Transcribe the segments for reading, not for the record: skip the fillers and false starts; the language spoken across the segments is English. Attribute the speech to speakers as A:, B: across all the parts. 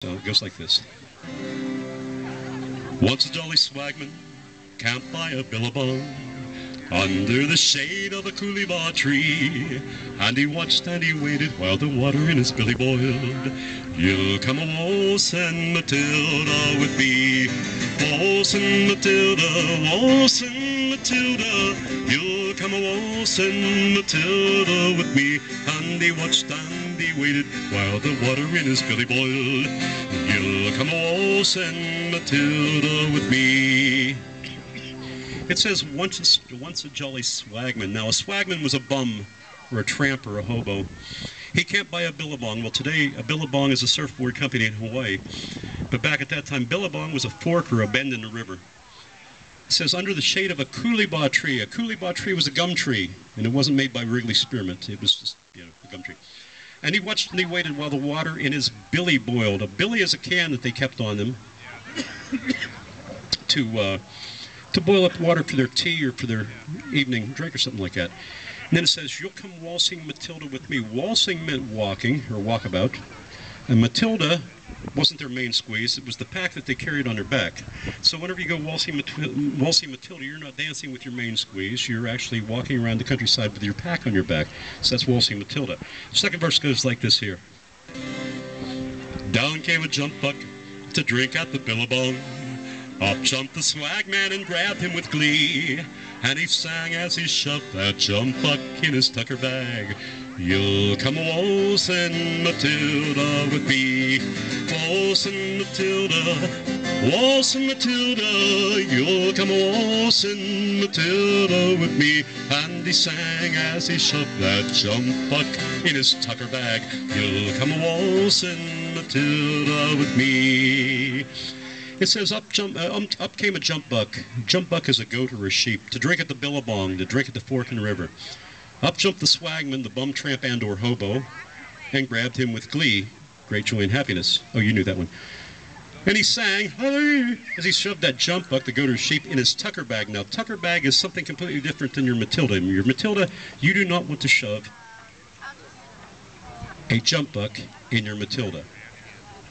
A: So it goes like this. Once a jolly swagman camped by a billabong under the shade of a coolibah tree, and he watched and he waited while the water in his billy boiled. You'll come a waltzing Matilda with me, waltzing Matilda, waltzing Matilda. You'll come a waltzing Matilda with me. And he watched and he waited while the water in his billy boiled. You'll come a waltzing Matilda with me. It says once a jolly swagman. Now a swagman was a bum or a tramp or a hobo. He can't buy a billabong. Well, today a billabong is a surfboard company in Hawaii. But back at that time, billabong was a fork or a bend in the river. It says under the shade of a coolibah tree. A coolibah tree was a gum tree, and it wasn't made by Wrigley Spearmint. It was just, a gum tree. And he watched and he waited while the water in his billy boiled. A billy is a can that they kept on them to boil up water for their tea or for their evening drink or something like that. And then it says, you'll come waltzing Matilda with me. Waltzing meant walking or walkabout. And Matilda wasn't their main squeeze. It was the pack that they carried on their back. So whenever you go waltzing Matilda, you're not dancing with your main squeeze. You're actually walking around the countryside with your pack on your back. So that's waltzing Matilda. The second verse goes like this here. Down came a jump buck to drink at the billabong. Up jumped the swagman and grabbed him with glee, and he sang as he shoved that jump buck in his tucker bag. You'll come a waltzing Matilda with me, waltzing Matilda, waltzing Matilda. You'll come a waltzing Matilda with me. And he sang as he shoved that jump buck in his tucker bag. You'll come a waltzing Matilda with me. It says, up came a jump buck. Jump buck is a goat or a sheep, to drink at the billabong, to drink at the fork in the river. Up jumped the swagman, the bum, tramp, and or hobo, and grabbed him with glee, great joy and happiness. Oh, you knew that one. And he sang, hey, as he shoved that jump buck, the goat or sheep, in his tucker bag. Now, tucker bag is something completely different than your Matilda. Your Matilda, you do not want to shove a jump buck in your Matilda,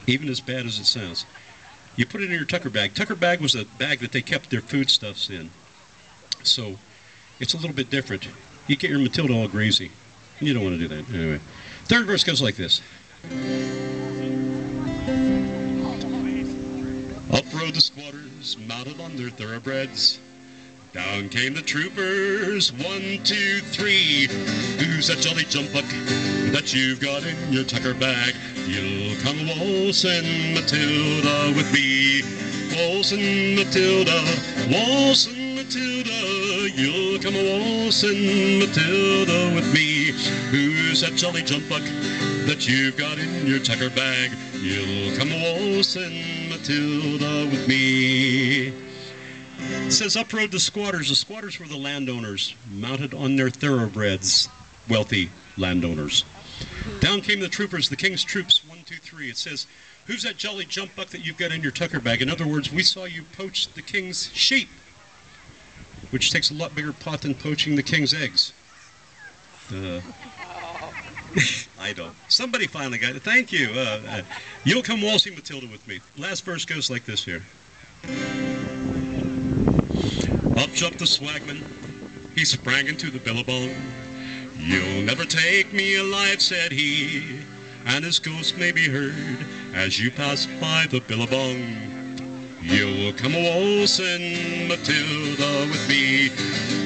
A: even as bad as it sounds. You put it in your tucker bag. Tucker bag was a bag that they kept their foodstuffs in. So it's a little bit different. You get your Matilda all greasy. You don't want to do that. Anyway, third verse goes like this. Up rode the squatters, mounted on their thoroughbreds. Down came the troopers, 1, 2, 3. Who's that jolly jump buck that you've got in your tucker bag? You'll come waltzing Matilda with me, waltzing Matilda, waltzing Matilda. You'll come waltzing Matilda with me. Who's that jolly jump buck that you've got in your tucker bag? You'll come waltzing Matilda with me. It says, up rode the squatters. The squatters were the landowners, mounted on their thoroughbreds, wealthy landowners. Down came the troopers, the king's troops, 1, 2, 3. It says, who's that jolly jump buck that you've got in your tucker bag? In other words, we saw you poach the king's sheep, which takes a lot bigger pot than poaching the king's eggs. I don't. Somebody finally got it. Thank you. You'll come waltzing Matilda with me. Last verse goes like this here. Up jumped the swagman, he sprang into the billabong. You'll never take me alive, said he, and his ghost may be heard as you pass by the billabong. You'll come waltzing Matilda with me,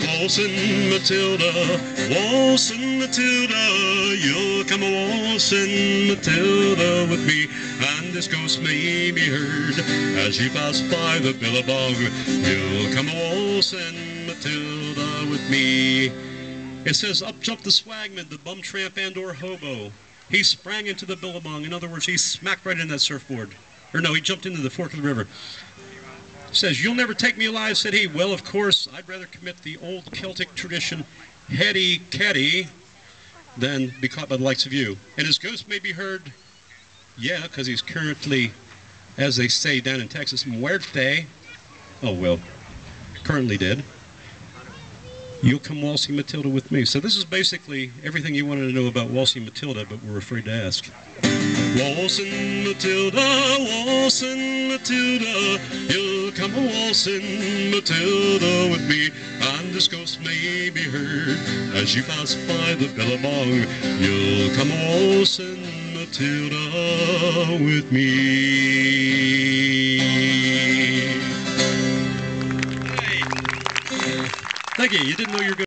A: waltzing Matilda, waltzing Matilda. You'll come waltzing Matilda with me, and this ghost may be heard as you pass by the billabong. You'll come waltzing Matilda with me. It says, up jumped the swagman, the bum, tramp, and or hobo. He sprang into the billabong. In other words, he smacked right in that surfboard. Or no, he jumped into the fork of the river. It says, you'll never take me alive, said he. Well, of course, I'd rather commit the old Celtic tradition, heady-catty, than be caught by the likes of you. And his ghost may be heard, yeah, because he's currently, as they say down in Texas, muerte. Oh, well, currently dead. You'll come waltzing Matilda with me. So this is basically everything you wanted to know about waltzing Matilda, but we're afraid to ask. Waltzing Matilda, waltzing Matilda, you'll come a waltzing Matilda with me, and this ghost may be heard as you pass by the billabong. You'll come a waltzing Matilda with me. Thank you. You didn't know you were going